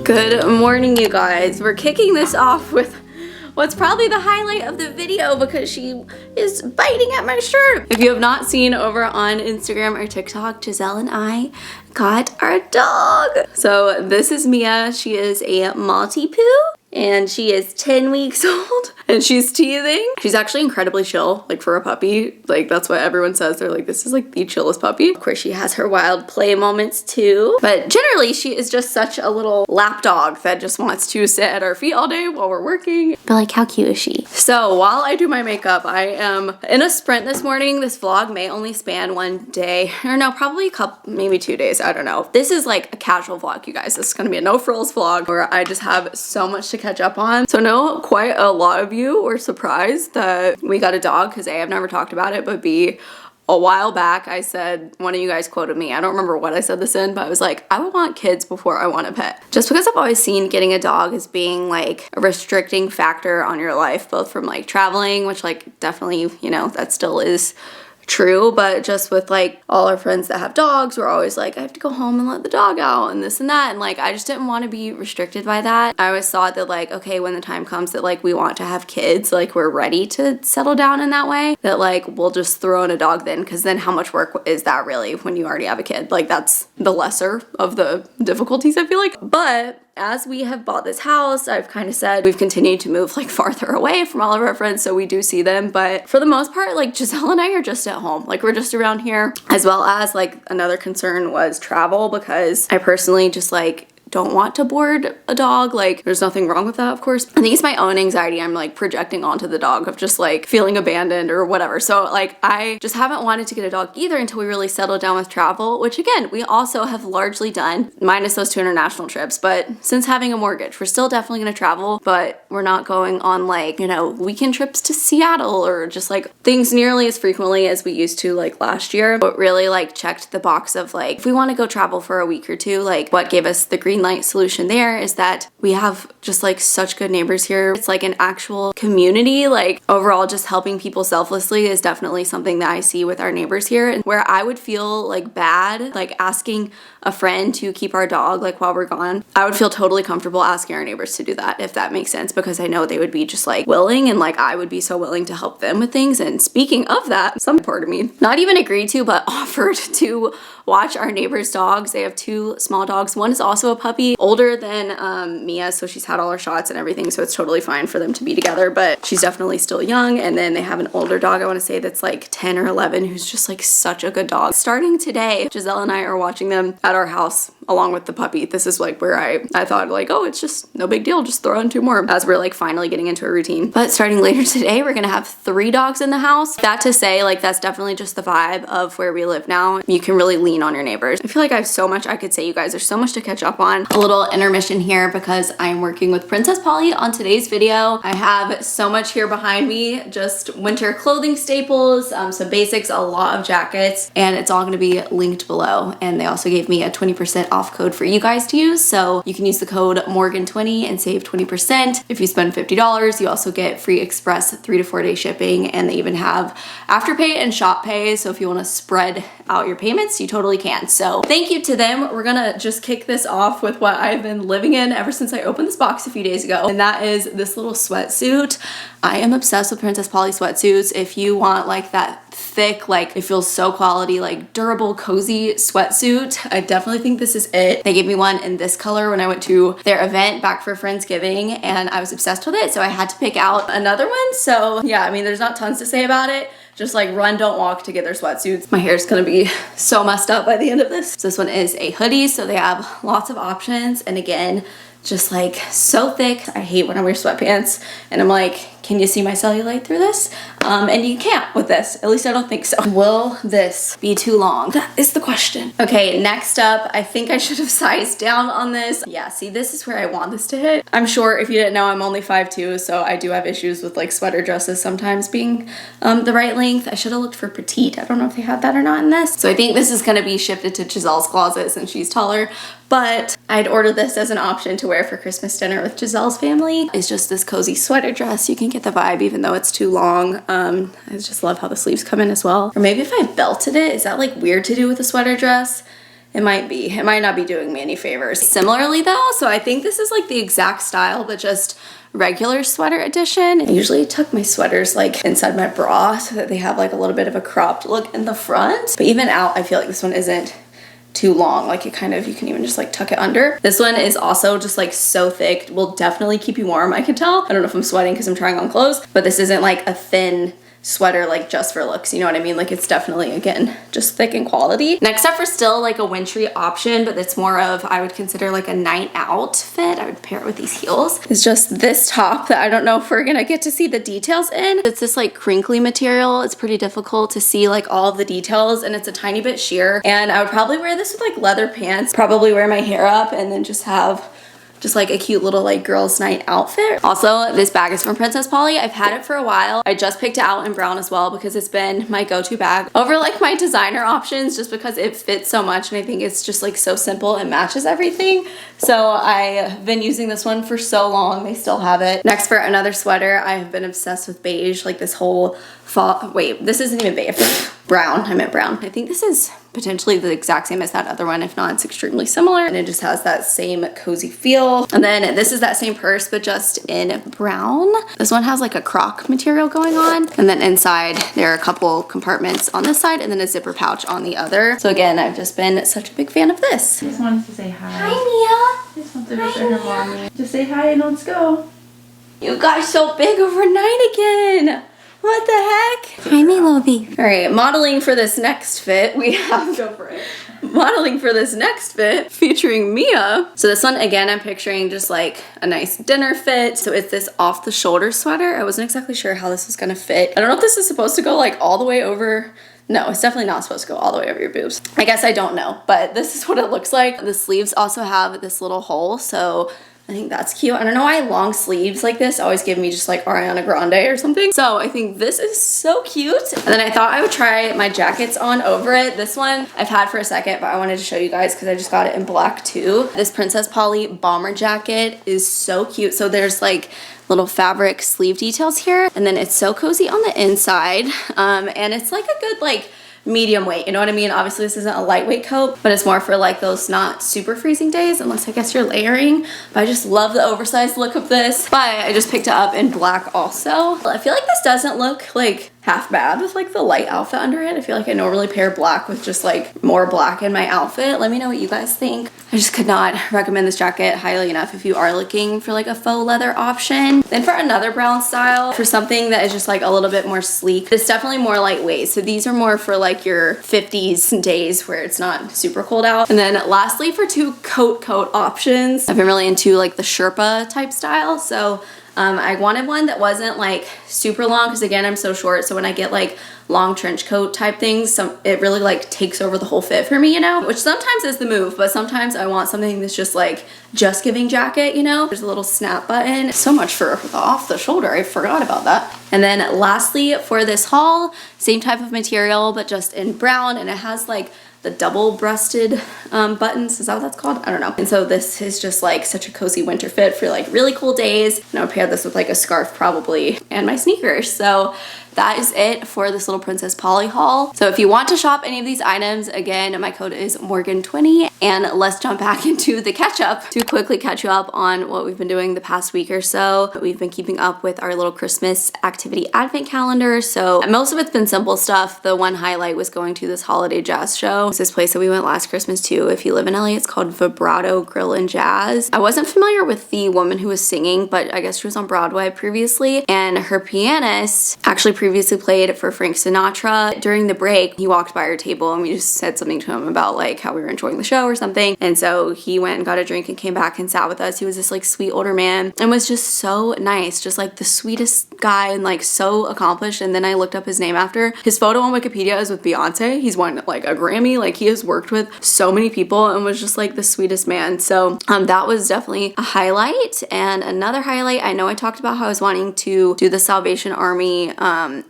Good morning, you guys. We're kicking this off with what's probably the highlight of the video because she is biting at my shirt. If you have not seen over on Instagram or TikTok, Giselle and I got our dog. So this is Mia. She is a Maltipoo and she is 10 weeks old and she's teething. She's actually incredibly chill, like for a puppy. Like that's what everyone says. They're like, this is like the chillest puppy. Of course, she has her wild play moments too. But generally, she is just such a little lap dog that just wants to sit at our feet all day while we're working. But like, how cute is she? So while I do my makeup, I am in a sprint this morning. This vlog may only span one day, or no, probably a couple, maybe 2 days. I don't know. This is like a casual vlog, you guys. This is gonna be a no frills vlog where I just have so much to catch up on. So I know quite a lot of you were surprised that we got a dog because A, I've never talked about it, but B, a while back I said, one of you guys quoted me, I don't remember what I said this in, but I was like, I would want kids before I want a pet. Just because I've always seen getting a dog as being like a restricting factor on your life, both from like traveling, which like definitely, you know, that still is true, but just with like all our friends that have dogs, we're always like, I have to go home and let the dog out and this and that, and like I just didn't want to be restricted by that. I always thought that like, okay, when the time comes that like we want to have kids, like we're ready to settle down in that way, that like we'll just throw in a dog then, because then how much work is that really when you already have a kid? Like that's the lesser of the difficulties, I feel like. But as we have bought this house, I've kind of said we've continued to move like farther away from all of our friends, so we do see them, but for the most part, like Giselle and I are just at home. Like we're just around here, as well as like another concern was travel, because I personally just like don't want to board a dog. Like there's nothing wrong with that, of course. I think it's my own anxiety I'm like projecting onto the dog of just like feeling abandoned or whatever. So like I just haven't wanted to get a dog either until we really settle down with travel, which again, we also have largely done, minus those 2 international trips. But since having a mortgage, we're still definitely going to travel, but we're not going on like, you know, weekend trips to Seattle or just like things nearly as frequently as we used to like last year. But really like checked the box of like, if we want to go travel for a week or two, like what gave us the green light solution there is that we have just like such good neighbors here. It's like an actual community. Like overall, just helping people selflessly is definitely something that I see with our neighbors here, and where I would feel like bad like asking a friend to keep our dog like while we're gone, I would feel totally comfortable asking our neighbors to do that, if that makes sense, because I know they would be just like willing, and like I would be so willing to help them with things. And speaking of that, some part of me not even agreed to but offered to watch our neighbors' dogs. They have 2 small dogs. One is also a puppy, older than Mia, so she's had all her shots and everything, so it's totally fine for them to be together, but she's definitely still young. And then they have an older dog, I want to say that's like 10 or 11, who's just like such a good dog. Starting today, Giselle and I are watching them at our house along with the puppy. This is like where I thought like, oh, it's just no big deal, just throw in 2 more, as we're like finally getting into a routine. But starting later today, we're gonna have 3 dogs in the house. That to say, like that's definitely just the vibe of where we live now. You can really lean on your neighbors. I feel like I have so much I could say, you guys. There's so much to catch up on. A little intermission here because I'm working with Princess Polly on today's video. I have so much here behind me, just winter clothing staples, some basics, a lot of jackets, and it's all gonna be linked below. And they also gave me a 20% off code for you guys to use, so you can use the code Morgan20 and save 20%. If you spend $50, you also get free express 3 to 4 day shipping, and they even have Afterpay and Shop Pay, so if you want to spread out your payments, you totally can. So thank you to them. We're gonna just kick this off with what I've been living in ever since I opened this box a few days ago, and that is this little sweatsuit. I am obsessed with Princess Polly sweatsuits. If you want like that thick, like it feels so quality, like durable, cozy sweatsuit, I definitely think this is it. They gave me one in this color when I went to their event back for Friendsgiving, and I was obsessed with it, so I had to pick out another one. So yeah, I mean, there's not tons to say about it. Just like run, don't walk to get their sweatsuits. My hair is gonna be so messed up by the end of this. So this one is a hoodie, so they have lots of options, and again, just like so thick. I hate when I wear sweatpants and I'm like, can you see my cellulite through this? And you can't with this. At least I don't think so. Will this be too long? That is the question. Okay, next up, I think I should have sized down on this. Yeah, see, this is where I want this to hit. I'm sure if you didn't know, I'm only 5'2", so I do have issues with like sweater dresses sometimes being the right length. I should have looked for petite. I don't know if they had that or not in this. So I think this is gonna be shifted to Giselle's closet since she's taller, but I'd ordered this as an option to wear for Christmas dinner with Giselle's family. It's just this cozy sweater dress. You can get the vibe even though it's too long. I just love how the sleeves come in as well. Or maybe if I belted it, is that like weird to do with a sweater dress? It might be. It might not be doing me any favors. Similarly though, so I think this is like the exact style, but just regular sweater edition. I usually tuck my sweaters like inside my bra so that they have like a little bit of a cropped look in the front. But even out, I feel like this one isn't too long. Like it kind of, you can even just like tuck it under. This one is also just like so thick. Will definitely keep you warm, I can tell. I don't know if I'm sweating because I'm trying on clothes, but this isn't like a thin sweater like just for looks, you know what I mean? Like it's definitely, again, just thick in quality. Next up for still like a wintry option, but it's more of, I would consider like a night out fit. I would pair it with these heels. It's just this top that I don't know if we're gonna get to see the details in. It's this like crinkly material. It's pretty difficult to see like all of the details, and it's a tiny bit sheer. And I would probably wear this with like leather pants, probably wear my hair up, and then just have just like a cute little like girls night outfit. Also, this bag is from Princess Polly. I've had it for a while. I just picked it out in brown as well because it's been my go-to bag over like my designer options, just because it fits so much and I think it's just like so simple and matches everything. So I've been using this one for so long. They still have it. Next, for another sweater, I have been obsessed with beige like this whole fall. Wait, this isn't even beige. Brown. I meant brown. I think this is potentially the exact same as that other one. If not, it's extremely similar, and it just has that same cozy feel. And then this is that same purse, but just in brown. This one has like a croc material going on, and then inside there are a couple compartments on this side and then a zipper pouch on the other. So again, I've just been such a big fan of this. Just wanted to say hi. Hi, Mia. Just want to visit her mommy. Just say hi and let's go. You got so big overnight again. What the heck? Hi, my little baby. All right, modeling for this next fit, we have Go for it. modeling for this next fit featuring Mia. So this one, again, I'm picturing just like a nice dinner fit. So it's this off the shoulder sweater. I wasn't exactly sure how this was gonna fit. I don't know if this is supposed to go like all the way over. No, it's definitely not supposed to go all the way over your boobs. I guess I don't know, but this is what it looks like. The sleeves also have this little hole, so I think that's cute. I don't know why long sleeves like this always give me just like Ariana Grande or something. So I think this is so cute. And then I thought I would try my jackets on over it. This one I've had for a second, but I wanted to show you guys because I just got it in black too. This Princess Polly bomber jacket is so cute. So there's like little fabric sleeve details here, and then it's so cozy on the inside. And it's like a good like medium weight, you know what I mean? Obviously this isn't a lightweight coat, but it's more for like those not super freezing days, unless I guess you're layering. But I just love the oversized look of this. But I just picked it up in black also. I feel like this doesn't look like half bad with like the light outfit under it. I feel like I normally pair black with just like more black in my outfit. Let me know what you guys think. I just could not recommend this jacket highly enough if you are looking for like a faux leather option. Then for another brown style, for something that is just like a little bit more sleek, it's definitely more lightweight. So these are more for like your 50s days where it's not super cold out. And then lastly, for two coat options, I've been really into like the Sherpa type style. So I wanted one that wasn't like super long because again, I'm so short. So when I get like long trench coat type things, it really like takes over the whole fit for me, you know, which sometimes is the move, but sometimes I want something that's just like just giving jacket, you know. There's a little snap button. So much for the off the shoulder. I forgot about that. And then lastly for this haul, same type of material, but just in brown, and it has like the double-breasted buttons. Is that what that's called? I don't know. And so this is just like such a cozy winter fit for like really cool days. And I would pair this with like a scarf probably and my sneakers. So that is it for this little Princess Polly haul. So if you want to shop any of these items, again, my code is Morgan20. And let's jump back into the catch up to quickly catch you up on what we've been doing the past week or so. We've been keeping up with our little Christmas activity advent calendar. So most of it's been simple stuff. The one highlight was going to this holiday jazz show. It's this place that we went last Christmas to. If you live in LA, it's called Vibrato Grill and Jazz. I wasn't familiar with the woman who was singing, but I guess she was on Broadway previously. And her pianist actually previously played for Frank Sinatra. During the break, he walked by our table and we just said something to him about like how we were enjoying the show or something. And so he went and got a drink and came back and sat with us. He was this like sweet older man and was just so nice, just like the sweetest guy and like so accomplished. And then I looked up his name after. His photo on Wikipedia is with Beyonce. He's won like a Grammy. Like he has worked with so many people and was just like the sweetest man. So that was definitely a highlight. And another highlight, I know I talked about how I was wanting to do the Salvation Army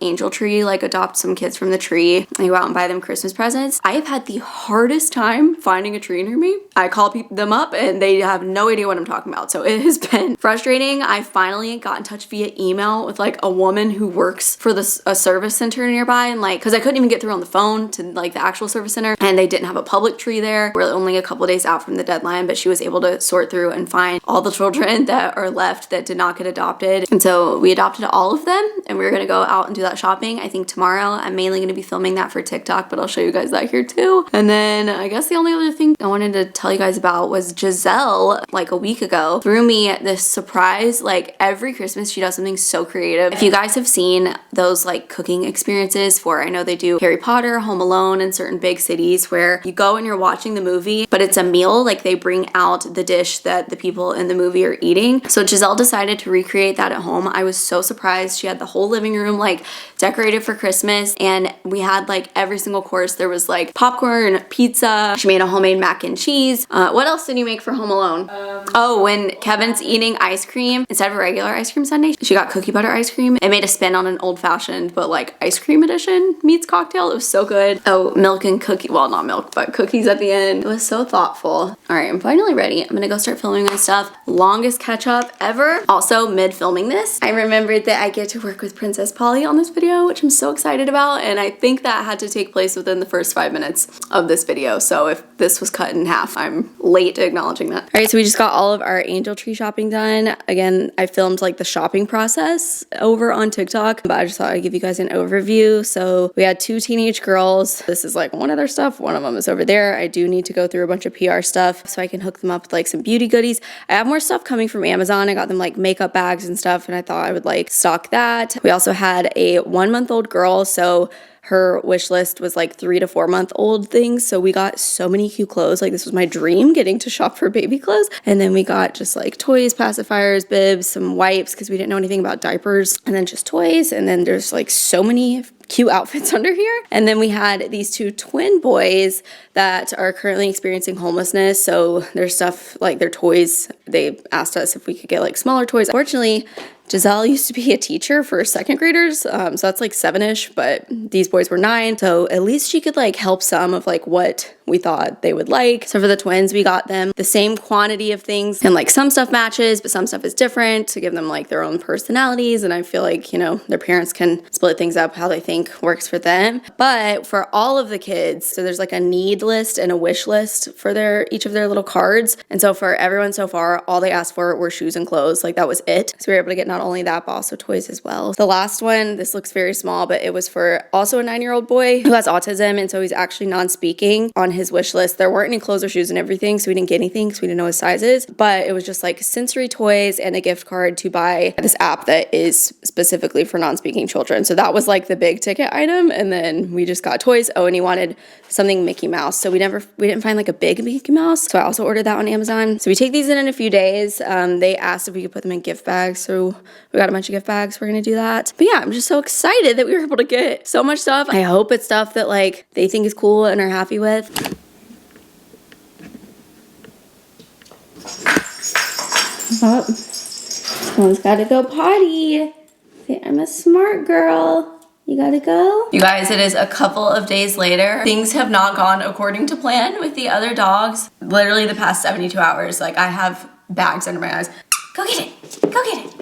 angel tree, like adopt some kids from the tree and go out and buy them Christmas presents. I have had the hardest time finding a tree near me. I call them up and they have no idea what I'm talking about. So it has been frustrating. I finally got in touch via email with like a woman who works for a service center nearby, and like, cause I couldn't even get through on the phone to like the actual service center, and they didn't have a public tree there. We're only a couple days out from the deadline, but she was able to sort through and find all the children that are left that did not get adopted. And so we adopted all of them, and we're gonna go out and do that shopping, I think tomorrow. I'm mainly gonna be filming that for TikTok, but I'll show you guys that here too. And then I guess the only other thing I wanted to tell you guys about was Giselle, like a week ago, threw me this surprise. Like every Christmas she does something so creative. If you guys have seen those like cooking experiences for, I know they do Harry Potter, Home Alone, in certain big cities where you go and you're watching the movie, but it's a meal, like they bring out the dish that the people in the movie are eating. So Giselle decided to recreate that at home. I was so surprised. She had the whole living room like decorated for Christmas, and we had like every single course. There was like popcorn, pizza. She made a homemade mac and cheese. What else did you make for Home Alone? Oh, when Kevin's eating ice cream, instead of a regular ice cream sundae, she got cookie butter ice cream. It made a spin on an old fashioned, but like ice cream edition meets cocktail. It was so good. Oh, milk and cookie, well, not milk, but cookies at the end. It was so thoughtful. All right, I'm finally ready. I'm gonna go start filming my stuff. Longest catch up ever. Also, mid filming this, I remembered that I get to work with Princess Polly on this video, which I'm so excited about. And I think that had to take place within the first 5 minutes of this video. So if this was cut in half, I'm late to acknowledging that. All right, so we just got all of our angel tree shopping done. Again, I filmed like the shopping process over on TikTok, but I just thought I'd give you guys an overview. So we had 2 teenage girls. This is like one of their stuff. One of them is over there. I do need to go through a bunch of PR stuff so I can hook them up with like some beauty goodies. I have more stuff coming from Amazon. I got them like makeup bags and stuff, and I thought I would like stock that. We also had a 1-month-old girl, so her wish list was like 3 to 4 month old things. So we got so many cute clothes. Like this was my dream, getting to shop for baby clothes. And then we got just like toys, pacifiers, bibs, some wipes, because we didn't know anything about diapers, and then just toys. And then there's like so many cute outfits under here. And then we had these 2 twin boys that are currently experiencing homelessness. So their stuff, like their toys, they asked us if we could get like smaller toys. Fortunately, Giselle used to be a teacher for 2nd graders, so that's like 7-ish, but these boys were 9, so at least she could like help some of like what we thought they would like. So for the twins, we got them the same quantity of things, and like some stuff matches, but some stuff is different to give them like their own personalities, and I feel like, you know, their parents can split things up how they think works for them. But for all of the kids, so there's like a need list and a wish list for each of their little cards, and so for everyone so far, all they asked for were shoes and clothes. Like that was it. So we were able to get not only that, but also toys as well. The last one, this looks very small, but it was for also a 9-year-old boy who has autism, and so he's actually non-speaking. On his wish list, there weren't any clothes or shoes and everything, so we didn't get anything because we didn't know his sizes, but it was just like sensory toys and a gift card to buy this app that is specifically for non-speaking children. So that was like the big ticket item, and then we just got toys. Oh, and he wanted something Mickey Mouse, so we didn't find like a big Mickey Mouse, so I also ordered that on Amazon. So we take these in a few days. They asked if we could put them in gift bags, so we got a bunch of gift bags. We're gonna do that. But yeah, I'm just so excited that we were able to get so much stuff. I hope it's stuff that like they think is cool and are happy with. Oh, someone's gotta go potty. Say, I'm a smart girl. You gotta go. You guys, it is a couple of days later. Things have not gone according to plan with the other dogs. Literally the past 72 hours, like I have bags under my eyes. Go get it, go get it.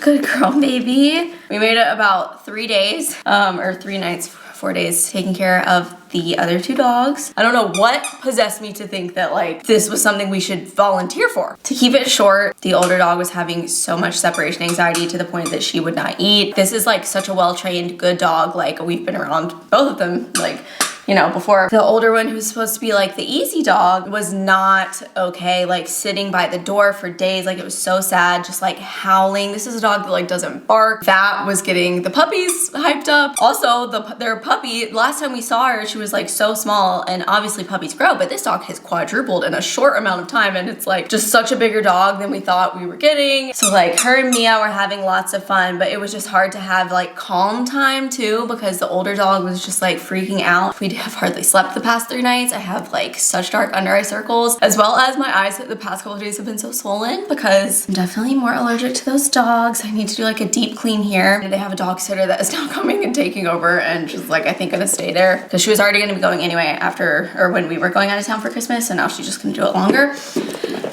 Good girl, baby. We made it about 3 days, or 3 nights, 4 days, taking care of the other 2 dogs. I don't know what possessed me to think that like this was something we should volunteer for. To keep it short, the older dog was having so much separation anxiety to the point that she would not eat. This is like such a well-trained, good dog. Like we've been around both of them, like, you know, before. The older one, who's supposed to be like the easy dog, was not okay, like sitting by the door for days. Like it was so sad, just like howling. This is a dog that like doesn't bark. That was getting the puppies hyped up. Also, their pup puppy, last time we saw her, she was like so small, and obviously puppies grow, but this dog has quadrupled in a short amount of time, and it's like just such a bigger dog than we thought we were getting. So like her and Mia were having lots of fun, but it was just hard to have like calm time too, because the older dog was just like freaking out. We have hardly slept the past 3 nights. I have like such dark under eye circles, as well as my eyes the past couple of days have been so swollen because I'm definitely more allergic to those dogs. I need to do like a deep clean here. And they have a dog sitter that is now coming and taking over, and she's like, I think gonna stay there because she was already gonna be going anyway after, or when we were going out of town for Christmas, and now she's just gonna do it longer.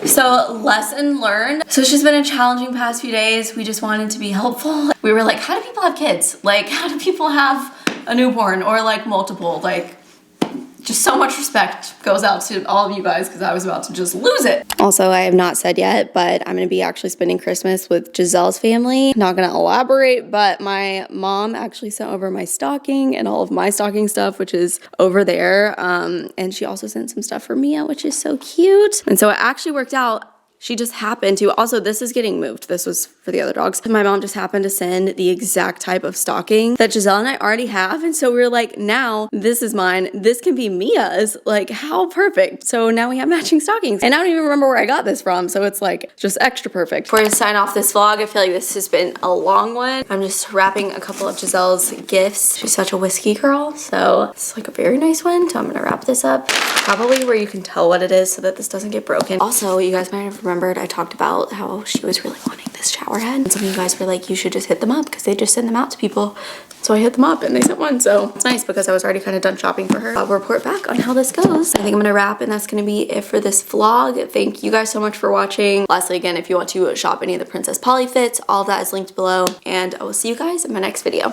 So lesson learned. So it's just been a challenging past few days. We just wanted to be helpful. We were like, how do people have kids? Like, how do people have a newborn or like multiple? Like, just so much respect goes out to all of you guys because I was about to just lose it. Also, I have not said yet, but I'm going to be actually spending Christmas with Giselle's family. Not going to elaborate, but my mom actually sent over my stocking and all of my stocking stuff, which is over there. And she also sent some stuff for Mia, which is so cute. And so it actually worked out. She just happened to, also this is getting moved. This was for the other dogs. My mom just happened to send the exact type of stocking that Giselle and I already have. And so we were like, now this is mine. This can be Mia's. Like, how perfect. So now we have matching stockings. And I don't even remember where I got this from. So it's like just extra perfect. Before I sign off this vlog, I feel like this has been a long one. I'm just wrapping a couple of Giselle's gifts. She's such a whiskey girl. So it's like a very nice one. So I'm gonna wrap this up. Probably where you can tell what it is so that this doesn't get broken. Also, you guys might have remembered I talked about how she was really wanting this shower head. And some of you guys were like, you should just hit them up because they just send them out to people. So I hit them up and they sent one. So it's nice because I was already kind of done shopping for her. I'll report back on how this goes. I think I'm gonna wrap, and that's gonna be it for this vlog. Thank you guys so much for watching. Lastly, again, if you want to shop any of the Princess Polly fits, all of that is linked below. And I will see you guys in my next video.